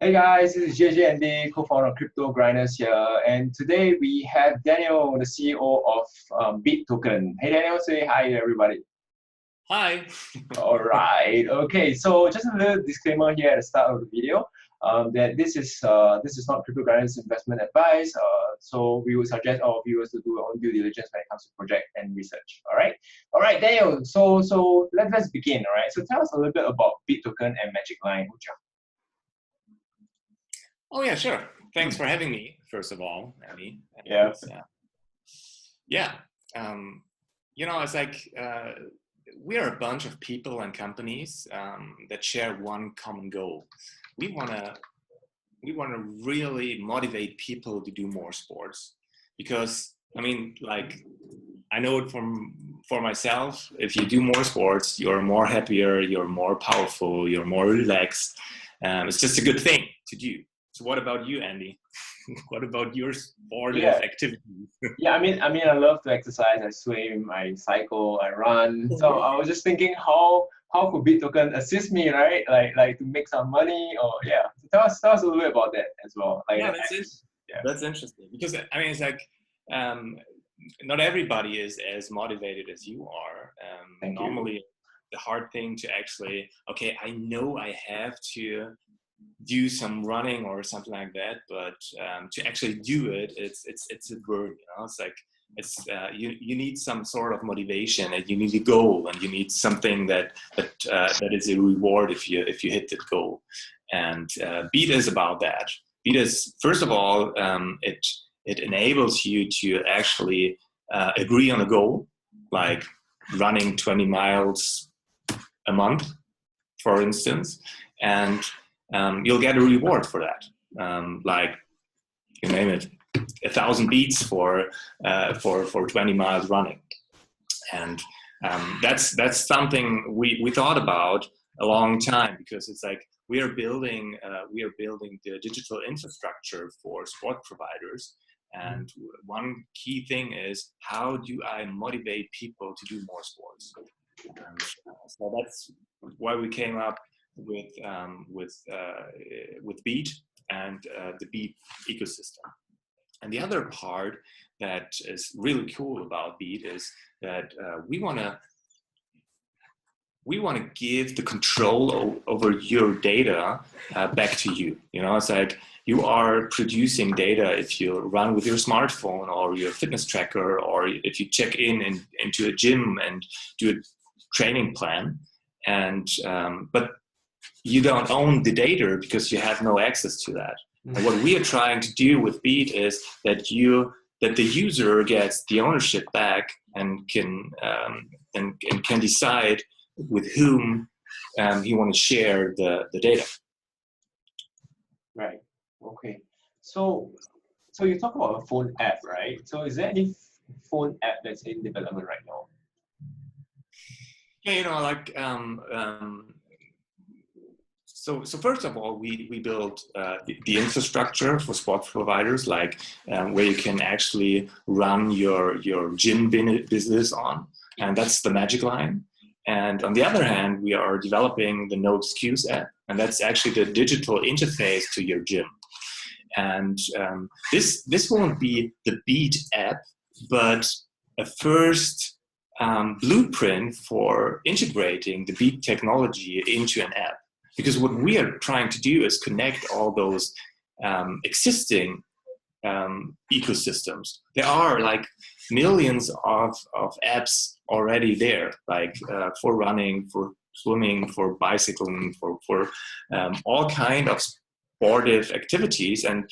Hey guys, this is JJ and D, co-founder of Crypto Grinders here, and today we have Daniel, the CEO of BeatToken. Hey Daniel, say hi to everybody. Hi. All right, okay. So just a little disclaimer here at the start of the video, that this is not Crypto Grinders investment advice. So we would suggest our viewers to do their own due diligence when it comes to project and research. All right, Daniel. So let's begin. All right. So tell us a little bit about BeatToken and Magic Line. Oh yeah, sure. Thanks for having me, first of all, Annie. Yeah. Yeah. It's like we are a bunch of people and companies that share one common goal. We wanna really motivate people to do more sports, because I know it for myself. If you do more sports, you're more happier, you're more powerful, you're more relaxed. It's just a good thing to do. So what about you, Andy? What about your sportive activities? Yeah, I love to exercise. I swim, I cycle, I run. So I was just thinking, how could BeatToken assist me, right? Like to make some money, or yeah. So tell us a little bit about that as well. That's interesting, because it's like not everybody is as motivated as you are. Normally, the hard thing to actually, okay, I know I have to do some running or something like that, but to actually do it, it's a burden. It's like you need some sort of motivation, and you need a goal, and you need something that is a reward if you hit that goal. And Beat is about that. Beat is, first of all, it enables you to actually agree on a goal, like running 20 miles a month, for instance, and you'll get a reward for that. Like, you name it, 1,000 beats for 20 miles running. And that's something we thought about a long time, because it's like we are building the digital infrastructure for sport providers. And one key thing is, how do I motivate people to do more sports? And so that's why we came up with Beat and the Beat ecosystem. And the other part that is really cool about Beat is that we want to give the control over your data back to you. It's like you are producing data if you run with your smartphone or your fitness tracker, or if you check into a gym and do a training plan. And but you don't own the data, because you have no access to that. And what we are trying to do with Beat is that the user gets the ownership back, and can decide with whom he want to share the data. Right. Okay. So you talk about a phone app, right? So is there any phone app that's in development right now? Yeah, So first of all, we built the infrastructure for sport providers, like where you can actually run your gym business on, and that's the Magic Line. And on the other hand, we are developing the No Excuse app, and that's actually the digital interface to your gym. And this won't be the Beat app, but a first blueprint for integrating the Beat technology into an app. Because what we are trying to do is connect all those existing ecosystems. There are like millions of apps already there, like for running, for swimming, for bicycling, for all kind of sportive activities, and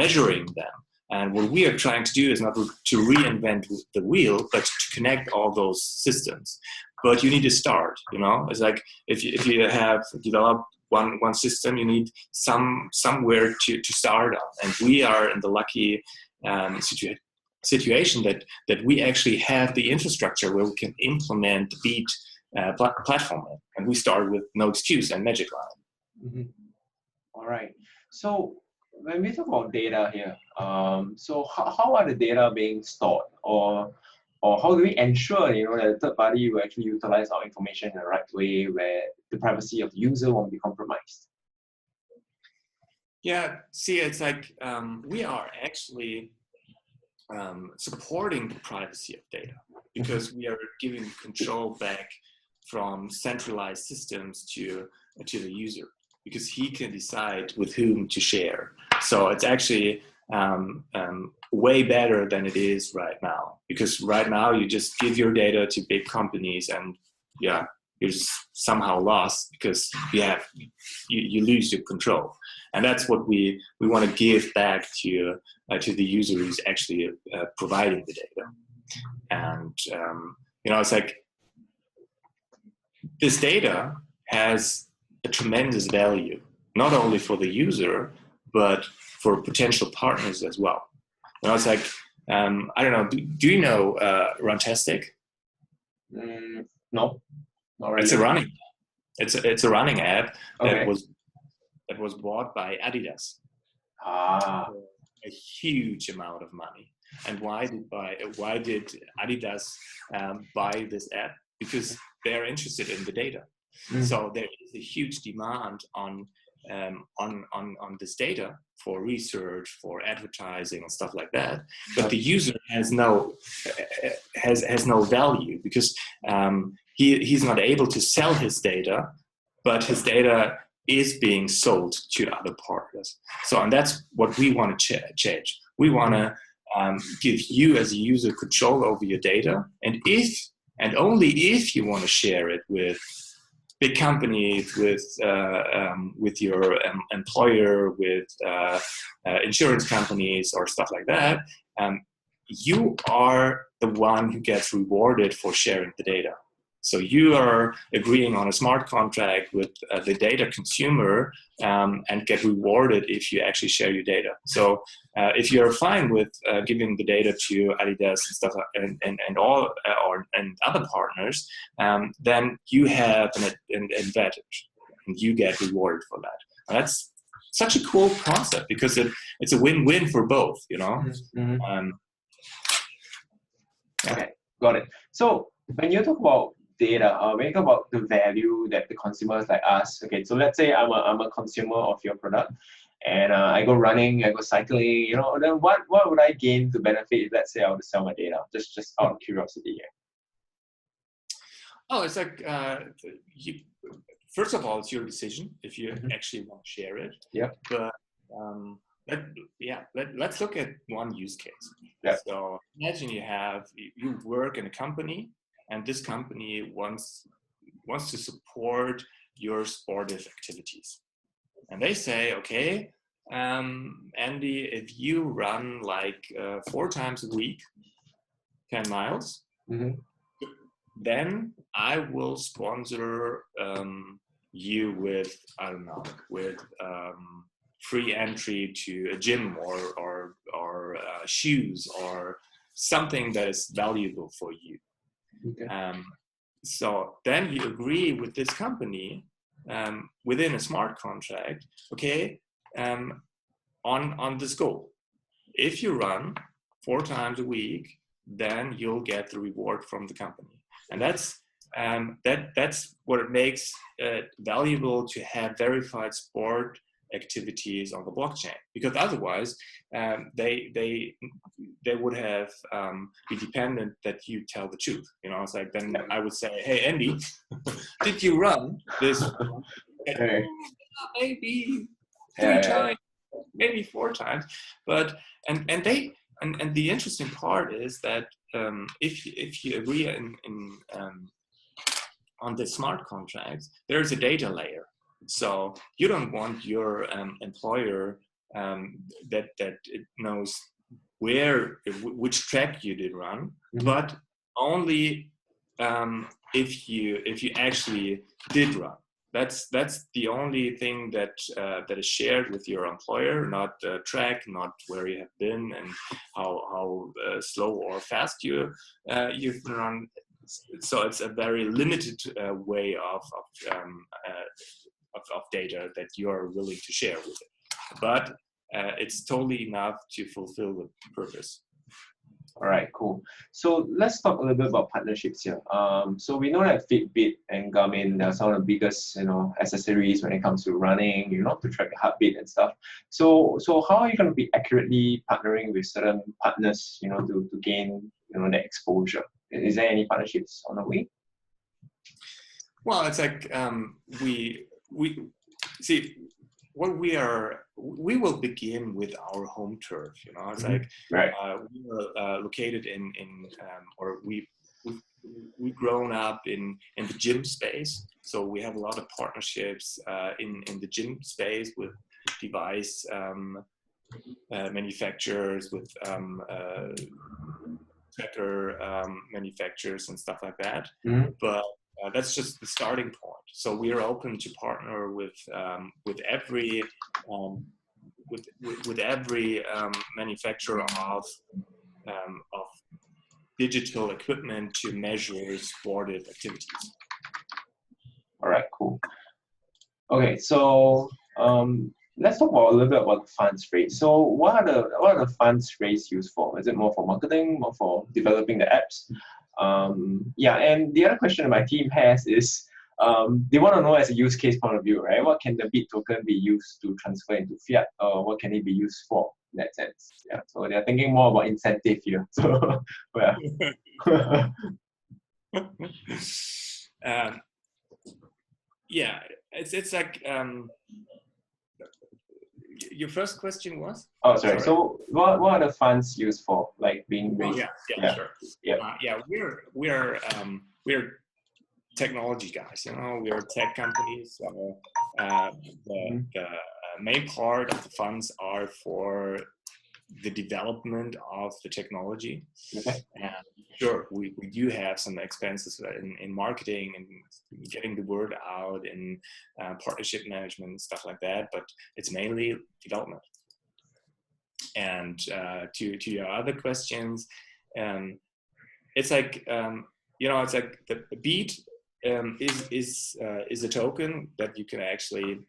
measuring them. And what we are trying to do is not to reinvent the wheel, but to connect all those systems. But you need to start. It's like if you have developed one system, you need somewhere to start on. And we are in the lucky situation that we actually have the infrastructure where we can implement the Beat platform. And we start with No Excuse and Magic Line. Mm-hmm. All right. So when we talk about data here, so how are the data being stored, or how do we ensure that the third party will actually utilize our information in the right way, where the privacy of the user won't be compromised? Yeah, see, it's like we are actually supporting the privacy of data because we are giving control back from centralized systems to the user, because he can decide with whom to share. So it's actually way better than it is right now, because right now you just give your data to big companies and yeah, you're just somehow lost because you lose your control. And that's what we want to give back to the user who's actually providing the data. And it's like this data has a tremendous value, not only for the user, but for potential partners as well. It's like, I don't know, do you know Runtastic? No, not really. It's a running app okay. that was bought by Adidas. A huge amount of money. And why did Adidas buy this app? Because they're interested in the data. So there is a huge demand on this data for research, for advertising and stuff like that. But the user has no value because he's not able to sell his data, but his data is being sold to other partners. So, and that's what we want to change. We want to give you as a user control over your data, and only if you want to share it with big companies, with your employer, with insurance companies or stuff like that, you are the one who gets rewarded for sharing the data. So you are agreeing on a smart contract with the data consumer and get rewarded if you actually share your data. So if you're fine with giving the data to Adidas and stuff and all and other partners, then you have an advantage and you get rewarded for that. And that's such a cool concept because it's a win-win for both, Mm-hmm. Okay, got it. So when you talk about data, when you talk about the value that the consumers like us, okay, so let's say I'm a consumer of your product and I go running, I go cycling, then what would I gain to benefit if, let's say, I were to sell my data? Just out of curiosity here. Oh, it's like, first of all, it's your decision if you actually want to share it. Yeah. But let's look at one use case. Yeah. So imagine you work in a company, and this company wants to support your sportive activities. And they say, okay, Andy, if you run like 4 times a week, 10 miles, then I will sponsor you with, I don't know, with free entry to a gym or shoes or something that is valuable for you. Okay. So then you agree with this company within a smart contract, okay, on this goal. If you run 4 times a week, then you'll get the reward from the company. And that's what it makes it valuable to have verified sport activities on the blockchain, because otherwise they would have be dependent that you tell the truth. It's like, then I would say, hey Andy, did you run this? Maybe 3 times, maybe 4 times, but and the interesting part is that if you agree on the smart contracts, there's a data layer. So you don't want your employer that it knows which track you did run, but only if you actually did run. That's the only thing that is shared with your employer, not track, not where you have been and how slow or fast you've run. So it's a very limited way of data that you are willing to share with it, but it's totally enough to fulfill the purpose. All right, cool. So let's talk a little bit about partnerships here. So we know that Fitbit and Garmin are some of the biggest, accessories when it comes to running, to track your heartbeat and stuff. So how are you going to be accurately partnering with certain partners, to gain, the exposure? Is there any partnerships on the way? Well, it's like we see what we will begin with our home turf. It's like right. We are located or we've grown up in the gym space, so we have a lot of partnerships in the gym space with device manufacturers, with tracker manufacturers and stuff like that. But that's just the starting point. So we are open to partner with every manufacturer of digital equipment to measure sportive activities. All right, cool. Okay, so let's talk about a little bit about the funds raised. So what are the funds raised used for? Is it more for marketing, more for developing the apps? And the other question my team has is they want to know as a use case point of view, right? What can the BeatToken be used to transfer into fiat, or what can it be used for in that sense? Yeah, so they're thinking more about incentive here. So yeah, it's like your first question was? Oh, sorry. So what are the funds used for, like being raised? Sure. We're technology guys. We are tech companies. So the main part of the funds are for the development of the technology. Okay. And sure, we do have some expenses in marketing and getting the word out and partnership management and stuff like that, but it's mainly development. And to your other questions, it's like it's like the Beat is a token that you can actually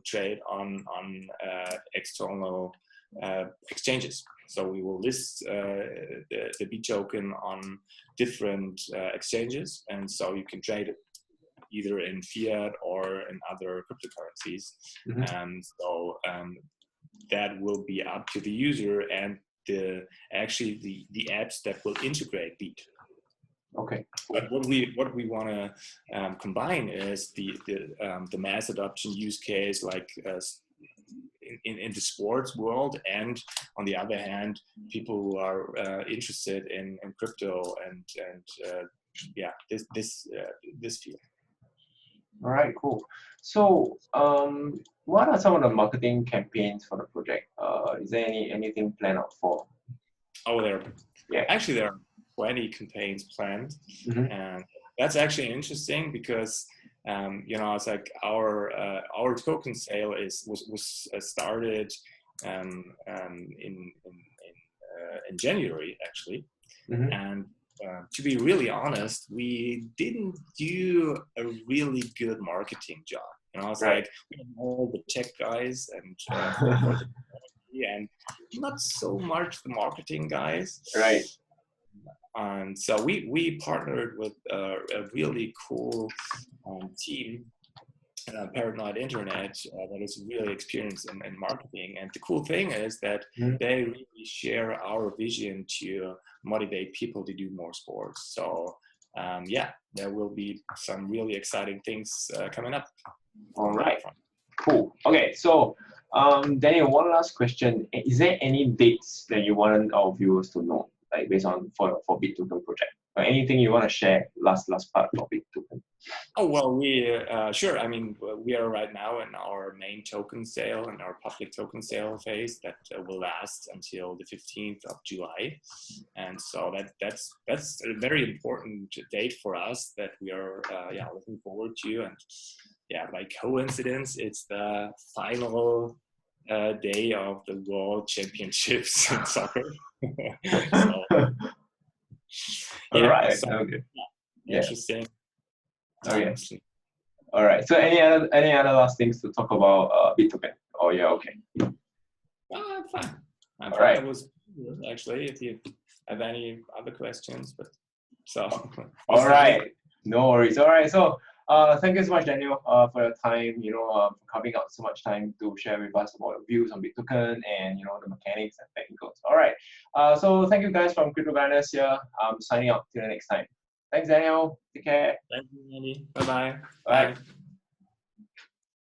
trade on external exchanges. So we will list the BeatToken on different exchanges, and so you can trade it either in fiat or in other cryptocurrencies. And so that will be up to the user and the apps that will integrate Beat. Okay. But what we want to combine is the mass adoption use case, like in the sports world, and on the other hand, people who are interested in crypto and this field. All right, cool. So, what are some of the marketing campaigns for the project? Is there anything planned out for? Oh, there are 20 campaigns planned, and that's actually interesting because it's like our token sale was started in January actually, and to be really honest, we didn't do a really good marketing job. It's like we have all the tech guys and not so much the marketing guys. Right. And so we partnered with a really cool team, Paranoid Internet, that is really experienced in marketing. And the cool thing is that they really share our vision to motivate people to do more sports. So there will be some really exciting things coming up. All right, cool. Okay, so Daniel, one last question. Is there any dates that you want our viewers to know, like based on for BeatToken project? Or anything you want to share, last part of BeatToken? Oh, well, sure. I mean, we are right now in our main token sale and our public token sale phase that will last until the 15th of July. And so that's a very important date for us that we are looking forward to. And by coincidence, it's the final day of the World Championships in soccer. Interesting. Okay. All right. So any other last things to talk about BeatToken? Oh yeah. Okay. I'm fine. All right. It was actually if you. have any other questions. But so, all right, no worries. All right, so thank you so much, Daniel, for your time. For carving out so much time to share with us about your views on BeatToken and the mechanics and technicals. All right, so thank you guys from Crypto Gunners here. I'm signing out till the next time. Thanks, Daniel. Take care. Thank you, Andy. Bye-bye. Bye. Bye.